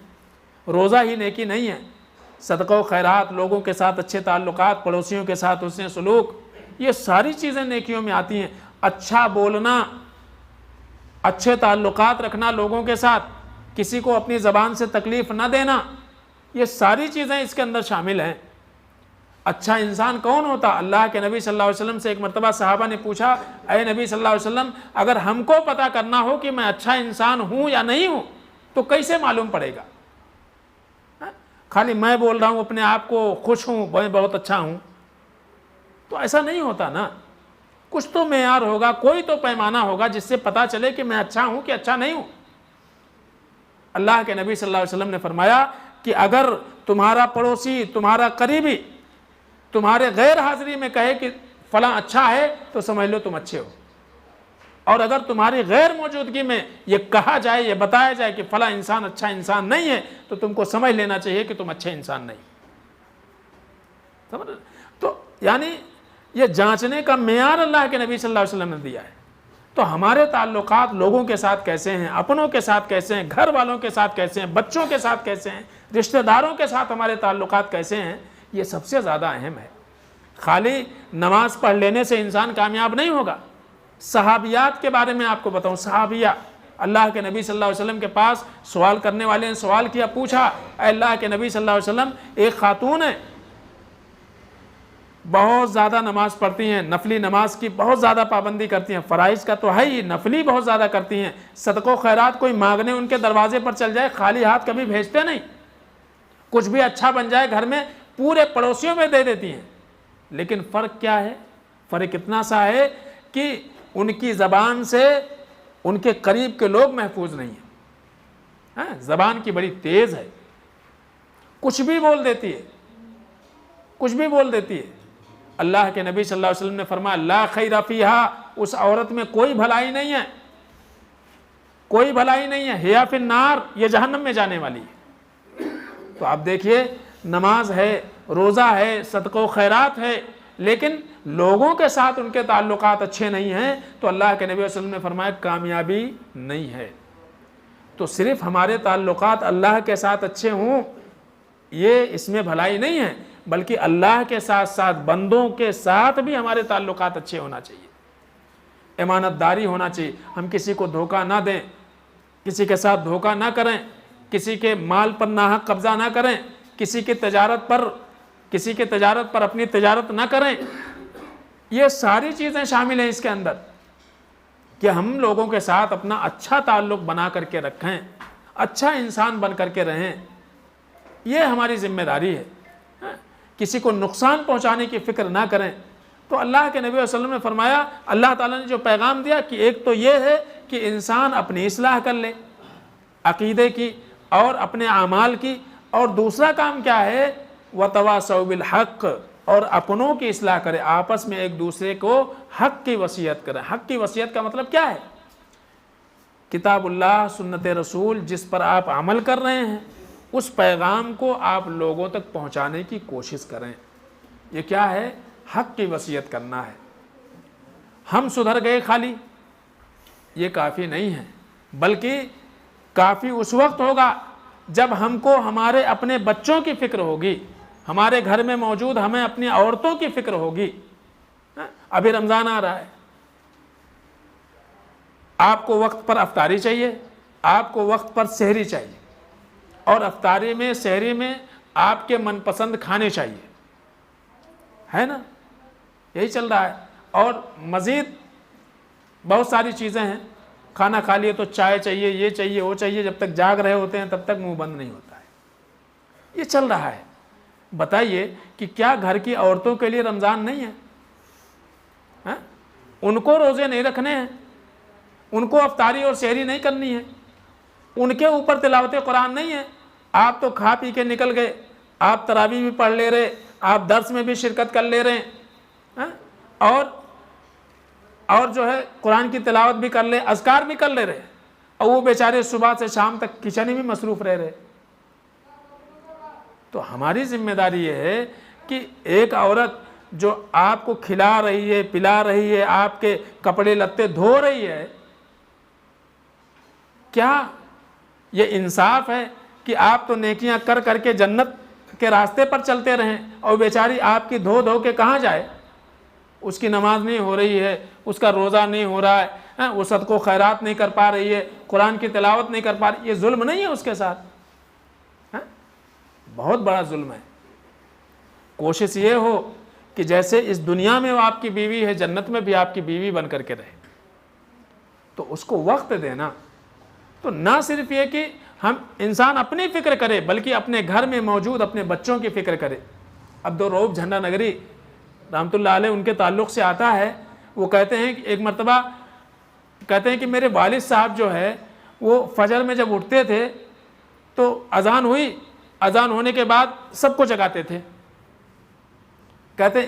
روزہ ہی نیکی نہیں ہے. صدقہ و خیرات، لوگوں کے ساتھ اچھے تعلقات، پڑوسیوں کے ساتھ حسن سلوک، یہ ساری چیزیں نیکیوں میں آتی ہیں. اچھا بولنا، اچھے تعلقات رکھنا لوگوں کے ساتھ، کسی کو اپنی زبان سے تکلیف نہ دینا، یہ ساری چیزیں اس کے اندر شامل ہیں. اچھا انسان کون ہوتا؟ اللہ کے نبی صلی اللہ علیہ وسلم سے ایک مرتبہ صحابہ نے پوچھا، اے نبی صلی اللہ علیہ وسلم، اگر ہم کو پتہ کرنا ہو کہ میں اچھا انسان ہوں یا نہیں ہوں تو کیسے معلوم پڑے گا؟ خالی میں بول رہا ہوں اپنے آپ کو خوش ہوں، میں بہت اچھا ہوں، تو ایسا نہیں ہوتا نا. کچھ تو معیار ہوگا، کوئی تو پیمانہ ہوگا جس سے پتہ چلے کہ میں اچھا ہوں کہ اچھا نہیں ہوں. اللہ کے نبی صلی اللہ علیہ وسلم نے فرمایا کہ اگر تمہارا پڑوسی، تمہارا قریبی تمہارے غیر حاضری میں کہے کہ فلاں اچھا ہے تو سمجھ لو تم اچھے ہو، اور اگر تمہاری غیر موجودگی میں یہ کہا جائے، یہ بتایا جائے کہ فلاں انسان اچھا انسان نہیں ہے تو تم کو سمجھ لینا چاہیے کہ تم اچھے انسان نہیں. سمجھ؟ تو یعنی یہ جانچنے کا معیار اللہ کے نبی صلی اللہ علیہ وسلم نے دیا ہے. تو ہمارے تعلقات لوگوں کے ساتھ کیسے ہیں، اپنوں کے ساتھ کیسے ہیں، گھر والوں کے ساتھ کیسے ہیں، بچوں کے ساتھ کیسے ہیں، رشتہ داروں کے ساتھ ہمارے تعلقات کیسے ہیں، یہ سب سے زیادہ اہم ہے. خالی نماز پڑھ لینے سے انسان کامیاب نہیں ہوگا. صحابیات کے بارے میں آپ کو بتاؤں. صحابیہ اللہ کے نبی صلی اللہ علیہ وسلم کے پاس سوال کرنے والے نے سوال کیا، پوچھا، اے اللہ کے نبی صلی اللہ علیہ وسلم، ایک خاتون ہے، بہت زیادہ نماز پڑھتی ہیں، نفلی نماز کی بہت زیادہ پابندی کرتی ہیں، فرائض کا تو ہے ہی، نفلی بہت زیادہ کرتی ہیں، صدقہ و خیرات کوئی مانگنے ان کے دروازے پر چل جائے خالی ہاتھ کبھی بھیجتے نہیں، کچھ بھی اچھا بن جائے گھر میں پورے پڑوسیوں میں دے دیتی ہیں. لیکن فرق کیا ہے؟ فرق اتنا سا ہے کہ ان کی زبان سے ان کے قریب کے لوگ محفوظ نہیں ہیں. زبان کی بڑی تیز ہے، کچھ بھی بول دیتی ہے، کچھ بھی بول دیتی ہے. اللہ کے نبی صلی اللہ علیہ وسلم نے فرمایا، لا خیر فیہا، اس عورت میں کوئی بھلائی نہیں ہے، کوئی بھلائی نہیں ہے، ہیا فی النار، یہ جہنم میں جانے والی ہے. تو آپ دیکھیے، نماز ہے، روزہ ہے، صدقہ و خیرات ہے، لیکن لوگوں کے ساتھ ان کے تعلقات اچھے نہیں ہیں تو اللہ کے نبی صلی اللہ علیہ وسلم نے فرمایا کامیابی نہیں ہے. تو صرف ہمارے تعلقات اللہ کے ساتھ اچھے ہوں یہ اس میں بھلائی نہیں ہے، بلکہ اللہ کے ساتھ ساتھ بندوں کے ساتھ بھی ہمارے تعلقات اچھے ہونا چاہیے. امانت داری ہونا چاہیے، ہم کسی کو دھوکہ نہ دیں، کسی کے ساتھ دھوکہ نہ کریں، کسی کے مال پر ناحق قبضہ نہ کریں، کسی کی تجارت پر اپنی تجارت نہ کریں. یہ ساری چیزیں شامل ہیں اس کے اندر کہ ہم لوگوں کے ساتھ اپنا اچھا تعلق بنا کر کے رکھیں، اچھا انسان بن کر کے رہیں. یہ ہماری ذمہ داری ہے. کسی کو نقصان پہنچانے کی فکر نہ کریں. تو اللہ کے نبی صلی اللہ علیہ وسلم نے فرمایا، اللہ تعالیٰ نے جو پیغام دیا کہ ایک تو یہ ہے کہ انسان اپنی اصلاح کر لے عقیدے کی اور اپنے اعمال کی، اور دوسرا کام کیا ہے، وَتَوَاصَوْا بِالْحَقِّ، اور اپنوں کی اصلاح کرے، آپس میں ایک دوسرے کو حق کی وصیت کریں. حق کی وصیت کا مطلب کیا ہے؟ کتاب اللہ، سنت رسول جس پر آپ عمل کر رہے ہیں اس پیغام کو آپ لوگوں تک پہنچانے کی کوشش کریں. یہ کیا ہے؟ حق کی وصیت کرنا ہے. ہم سدھر گئے خالی یہ کافی نہیں ہے، بلکہ کافی اس وقت ہوگا جب ہم کو ہمارے اپنے بچوں کی فکر ہوگی، ہمارے گھر میں موجود ہمیں اپنی عورتوں کی فکر ہوگی. ابھی رمضان آ رہا ہے، آپ کو وقت پر افطاری چاہیے، آپ کو وقت پر سحری چاہیے، اور افطاری میں سحری میں آپ کے من پسند کھانے چاہیے، ہے نا؟ یہی چل رہا ہے. اور مزید بہت ساری چیزیں ہیں. کھانا کھا لیے تو چائے چاہیے، یہ چاہیے، وہ چاہیے، جب تک جاگ رہے ہوتے ہیں تب تک منہ بند نہیں ہوتا ہے. یہ چل رہا ہے. بتائیے کہ کیا گھر کی عورتوں کے لیے رمضان نہیں ہے؟ ہاں؟ ان کو روزے نہیں رکھنے ہیں، ان کو افطاری اور سحری نہیں کرنی ہے، ان کے اوپر تلاوت قرآن نہیں ہے. آپ تو کھا پی کے نکل گئے، آپ تراویح بھی پڑھ لے رہے، آپ درس میں بھی شرکت کر لے رہے ہیں، اور جو ہے قرآن کی تلاوت بھی کر لے، اذکار بھی کر لے رہے، اور وہ بیچارے صبح سے شام تک کچن میں مصروف رہ رہے. تو ہماری ذمہ داری یہ ہے کہ ایک عورت جو آپ کو کھلا رہی ہے، پلا رہی ہے، آپ کے کپڑے لتے دھو رہی ہے، کیا یہ انصاف ہے کہ آپ تو نیکیاں کر کر کے جنت کے راستے پر چلتے رہیں اور بیچاری آپ کی دھو دھو کے کہاں جائے؟ اس کی نماز نہیں ہو رہی ہے، اس کا روزہ نہیں ہو رہا ہے، وہ صدقہ و خیرات نہیں کر پا رہی ہے، قرآن کی تلاوت نہیں کر پا رہی. یہ ظلم نہیں ہے اس کے ساتھ؟ بہت بڑا ظلم ہے. کوشش یہ ہو کہ جیسے اس دنیا میں وہ آپ کی بیوی ہے، جنت میں بھی آپ کی بیوی بن کر کے رہے. تو اس کو وقت دینا. تو نہ صرف یہ کہ ہم انسان اپنی فکر کرے بلکہ اپنے گھر میں موجود اپنے بچوں کی فکر کرے. عبدالرؤف جھنڈا نگری رحمۃ اللہ علیہ ان کے تعلق سے آتا ہے، وہ کہتے ہیں کہ ایک مرتبہ کہتے ہیں کہ میرے والد صاحب جو ہے وہ فجر میں جب اٹھتے تھے تو اذان ہوئی، اذان ہونے کے بعد سب کو جگاتے تھے. کہتے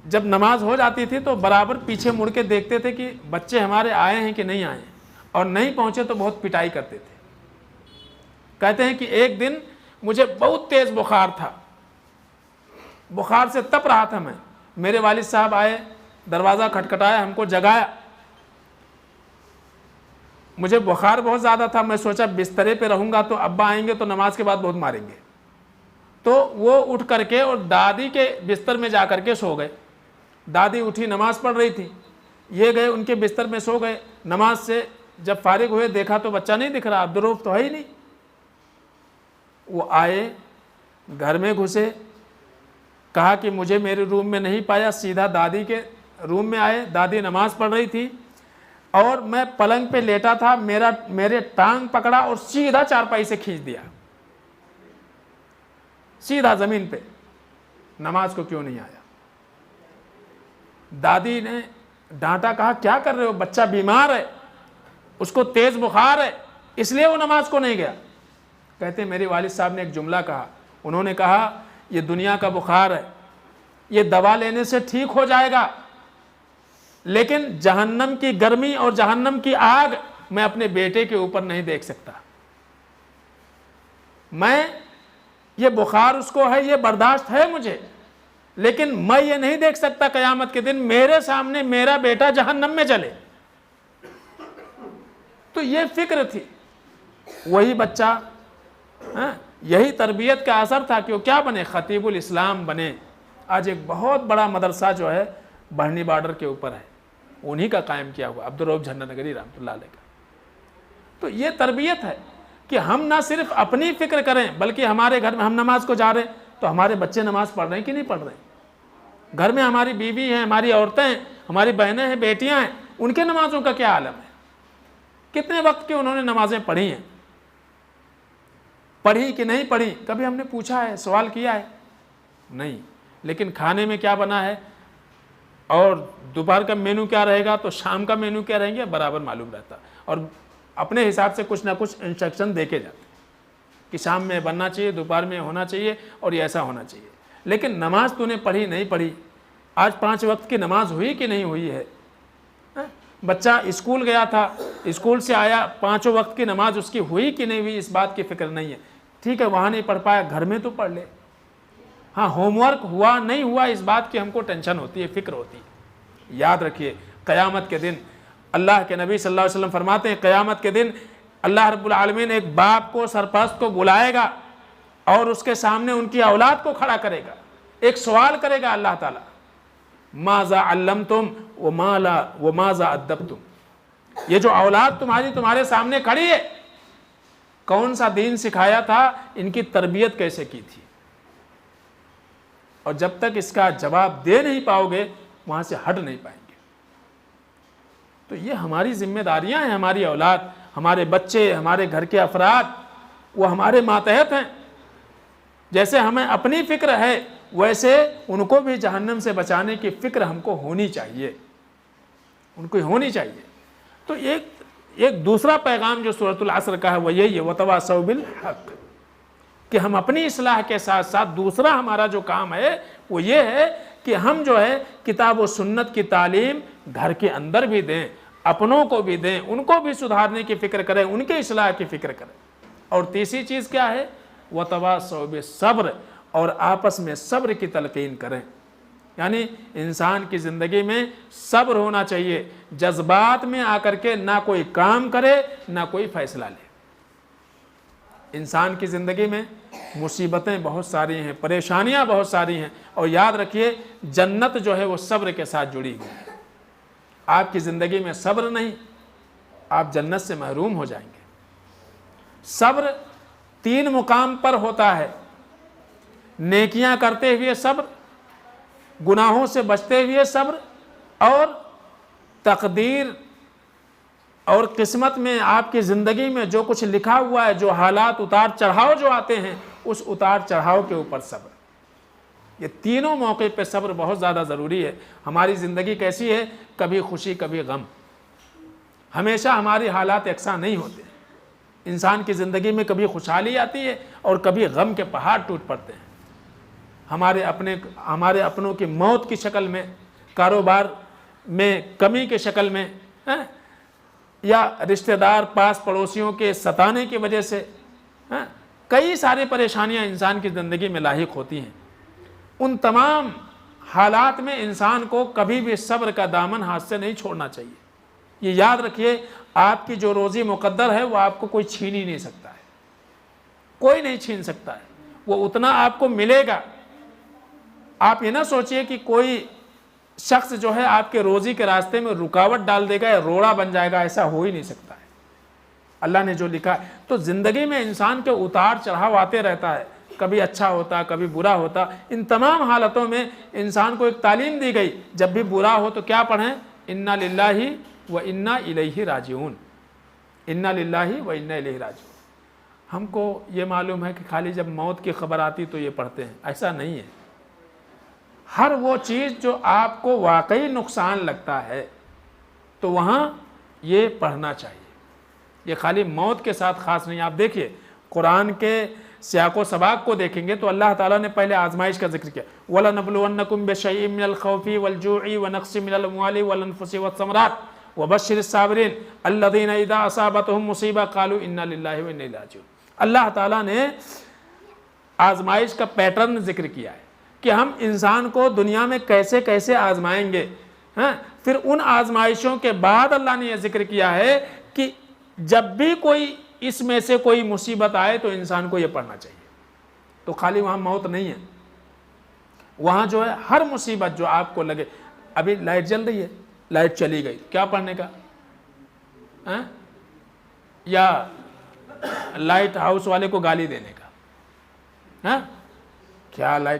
جب نماز ہو جاتی تھی تو برابر پیچھے مڑ کے دیکھتے تھے کہ بچے ہمارے آئے ہیں کہ نہیں آئے ہیں، اور نہیں پہنچے تو بہت پٹائی کرتے تھے. کہتے ہیں کہ ایک دن مجھے بہت تیز بخار تھا، بخار سے تپ رہا تھا میں. میرے والد صاحب آئے، دروازہ کھٹکھٹایا، ہم کو جگایا. مجھے بخار بہت زیادہ تھا، میں سوچا بسترے پہ رہوں گا تو ابا آئیں گے تو نماز کے بعد بہت ماریں گے. تو وہ اٹھ کر کے اور دادی کے بستر میں جا کر کے سو گئے. دادی اٹھی نماز پڑھ رہی تھی، یہ گئے ان کے بستر میں سو گئے. نماز سے جب فارغ ہوئے دیکھا تو بچہ نہیں دکھ رہا، عبدالرؤف تو ہے ہی نہیں. وہ آئے، گھر میں گھسے، کہا کہ مجھے میرے روم میں نہیں پایا، سیدھا دادی کے روم میں آئے. دادی نماز پڑھ رہی تھی اور میں پلنگ پہ لیٹا تھا، میرے ٹانگ پکڑا اور سیدھا چارپائی سے کھینچ دیا، سیدھا زمین پہ. نماز کو کیوں نہیں آیا؟ دادی نے ڈانٹا، کہا کیا کر رہے ہو، بچہ بیمار ہے، اس کو تیز بخار ہے، اس لیے وہ نماز کو نہیں گیا. کہتے ہیں میرے والد صاحب نے ایک جملہ کہا، انہوں نے کہا یہ دنیا کا بخار ہے، یہ دوا لینے سے ٹھیک ہو جائے گا، لیکن جہنم کی گرمی اور جہنم کی آگ میں اپنے بیٹے کے اوپر نہیں دیکھ سکتا. میں یہ بخار اس کو ہے، یہ برداشت ہے مجھے، لیکن میں یہ نہیں دیکھ سکتا قیامت کے دن میرے سامنے میرا بیٹا جہنم میں جلے. تو یہ فکر تھی. وہی بچہ، یہی تربیت کا اثر تھا کہ وہ کیا بنے؟ خطیب الاسلام بنے. آج ایک بہت بڑا مدرسہ جو ہے بڑھنی بارڈر کے اوپر ہے، انہی کا قائم کیا ہوا، عبدالرؤف جھنڈا نگری رحمۃ اللہ علیہ کا. تو یہ تربیت ہے کہ ہم نہ صرف اپنی فکر کریں بلکہ ہمارے گھر میں ہم نماز کو جا رہے ہیں تو ہمارے بچے نماز پڑھ رہے ہیں کہ نہیں پڑھ رہے ہیں. گھر میں ہماری بیوی ہیں، ہماری عورتیں ہیں، ہماری بہنیں ہیں، بیٹیاں ہیں، ان کے نمازوں کا کیا عالم ہے؟ کتنے وقت کی انہوں نے نمازیں پڑھی ہیں؟ پڑھی کہ نہیں پڑھی؟ کبھی ہم نے پوچھا ہے، سوال کیا ہے؟ نہیں. لیکن کھانے میں کیا بنا ہے اور دوپہر کا مینو کیا رہے گا تو شام کا مینو کیا رہیں گے برابر معلوم رہتا، اور اپنے حساب سے کچھ نہ کچھ انسٹرکشن دے کے جاتے کہ شام میں بننا چاہیے، دوپہر میں ہونا چاہیے اور یہ ایسا ہونا چاہیے. لیکن نماز تو نے پڑھی نہیں پڑھی؟ آج 5 وقت کی نماز ہوئی کہ نہیں ہوئی ہے؟ بچہ اسکول گیا تھا، اسکول سے آیا، 5 وقت کی نماز اس کی ہوئی کہ نہیں ہوئی اس بات کی فکر نہیں ہے. ٹھیک ہے وہاں نہیں پڑھ پایا، گھر میں تو پڑھ لے. ہاں ہوم ورک ہوا نہیں ہوا اس بات کی ہم کو ٹینشن ہوتی ہے، فکر ہوتی ہے. یاد رکھیے قیامت کے دن اللہ کے نبی صلی اللہ علیہ وسلم فرماتے ہیں قیامت کے دن اللہ رب العالمین ایک باپ کو، سرپرست کو بلائے گا اور اس کے سامنے ان کی اولاد کو کھڑا کرے گا. ایک سوال کرے گا اللہ تعالیٰ، ماذا علمتم وماذا ادبتم. یہ جو اولاد تمہارے سامنے کھڑی ہے، کون سا دین سکھایا تھا، ان کی تربیت کیسے کی تھی؟ اور جب تک اس کا جواب دے نہیں پاؤ گے وہاں سے ہٹ نہیں پائیں گے۔ تو یہ ہماری ذمہ داریاں ہیں، ہماری اولاد، ہمارے بچے، ہمارے گھر کے افراد، وہ ہمارے ماتحت ہیں۔ جیسے ہمیں اپنی فکر ہے ویسے ان کو بھی جہنم سے بچانے کی فکر ہم کو ہونی چاہیے، ان کو ہونی چاہیے۔ تو ایک دوسرا پیغام جو سورۃ العصر کا ہے وہ یہی ہے وَتَوَاصَوْا بِالْحَقِّ، کہ ہم اپنی اصلاح کے ساتھ ساتھ دوسرا ہمارا جو کام ہے وہ یہ ہے کہ ہم جو ہے کتاب و سنت کی تعلیم گھر کے اندر بھی دیں، اپنوں کو بھی دیں، ان کو بھی سدھارنے کی فکر کریں، ان کے اصلاح کی فکر کریں۔ اور تیسری چیز کیا ہے؟ وَتَوَاصَوْا بِالصَّبْرِ، اور آپس میں صبر کی تلقین کریں۔ یعنی انسان کی زندگی میں صبر ہونا چاہیے، جذبات میں آ کر کے نہ کوئی کام کرے نہ کوئی فیصلہ لے۔ انسان کی زندگی میں مصیبتیں بہت ساری ہیں، پریشانیاں بہت ساری ہیں، اور یاد رکھیے جنت جو ہے وہ صبر کے ساتھ جڑی ہوئی ہے۔ آپ کی زندگی میں صبر نہیں، آپ جنت سے محروم ہو جائیں گے۔ صبر 3 مقام پر ہوتا ہے: نیکیاں کرتے ہوئے صبر، گناہوں سے بچتے ہوئے صبر، اور تقدیر اور قسمت میں آپ کی زندگی میں جو کچھ لکھا ہوا ہے، جو حالات اتار چڑھاؤ جو آتے ہیں، اس اتار چڑھاؤ کے اوپر صبر۔ یہ تینوں موقع پہ صبر بہت زیادہ ضروری ہے۔ ہماری زندگی کیسی ہے؟ کبھی خوشی کبھی غم، ہمیشہ ہماری حالات یکساں نہیں ہوتے۔ انسان کی زندگی میں کبھی خوشحالی آتی ہے اور کبھی غم کے پہاڑ ٹوٹ پڑتے ہیں۔ ہمارے اپنوں کی موت کی شکل میں، کاروبار میں کمی کے شکل میں، یا رشتہ دار پاس پڑوسیوں کے ستانے کی وجہ سے، کئی ساری پریشانیاں انسان کی زندگی میں لاحق ہوتی ہیں۔ ان تمام حالات میں انسان کو کبھی بھی صبر کا دامن ہاتھ سے نہیں چھوڑنا چاہیے۔ یہ یاد رکھیے آپ کی جو روزی مقدر ہے وہ آپ کو کوئی چھین ہی نہیں سکتا ہے، کوئی نہیں چھین سکتا ہے، وہ اتنا آپ کو ملے گا۔ آپ یہ نہ سوچئے کہ کوئی شخص جو ہے آپ کے روزی کے راستے میں رکاوٹ ڈال دے گا یا روڑا بن جائے گا، ایسا ہو ہی نہیں سکتا ہے۔ اللہ نے جو لکھا ہے، تو زندگی میں انسان کے اتار چڑھاؤ آتے رہتا ہے، کبھی اچھا ہوتا کبھی برا ہوتا۔ ان تمام حالتوں میں انسان کو ایک تعلیم دی گئی، جب بھی برا ہو تو کیا پڑھیں؟ انا للہ و انا الیہ راجعون، انا للہ و انا الیہ راجعون۔ ہم کو یہ معلوم ہے کہ خالی جب موت کی خبر آتی تو یہ پڑھتے ہیں، ایسا نہیں ہے۔ ہر وہ چیز جو آپ کو واقعی نقصان لگتا ہے تو وہاں یہ پڑھنا چاہیے۔ یہ خالی موت کے ساتھ خاص نہیں۔ آپ دیکھیے قرآن کے سیاق و سباق کو دیکھیں گے تو اللہ تعالیٰ نے پہلے آزمائش کا ذکر کیا، وَلَنَبْلُوَنَّكُمْ بِشَيْءٍ مِّنَ الْخَوْفِ وَالْجُوعِ وَنَقْصٍ مِّنَ الْأَمْوَالِ وَالْأَنفُسِ وَالثَّمَرَاتِ وَبَشِّرِ الصَّابِرِينَ الَّذِينَ إِذَا أَصَابَتْهُمْ مُصِيبَةٌ قَالُوا إِنَّا لِلَّهِ وَإِنَّا إِلَيْهِ رَاجِعُونَ۔ اللہ تعالیٰ نے آزمائش کا پیٹرن ذکر کیا ہے کہ ہم انسان کو دنیا میں کیسے کیسے آزمائیں گے۔ پھر ان آزمائشوں کے بعد اللہ نے یہ ذکر کیا ہے کہ جب بھی کوئی اس میں سے کوئی مصیبت آئے تو انسان کو یہ پڑھنا چاہیے۔ تو خالی وہاں موت نہیں ہے، وہاں جو ہے ہر مصیبت جو آپ کو لگے، ابھی لائٹ جل رہی ہے، لائٹ چلی گئی، کیا پڑھنے کا؟ یا لائٹ ہاؤس والے کو گالی دینے کا؟ کیا لائٹ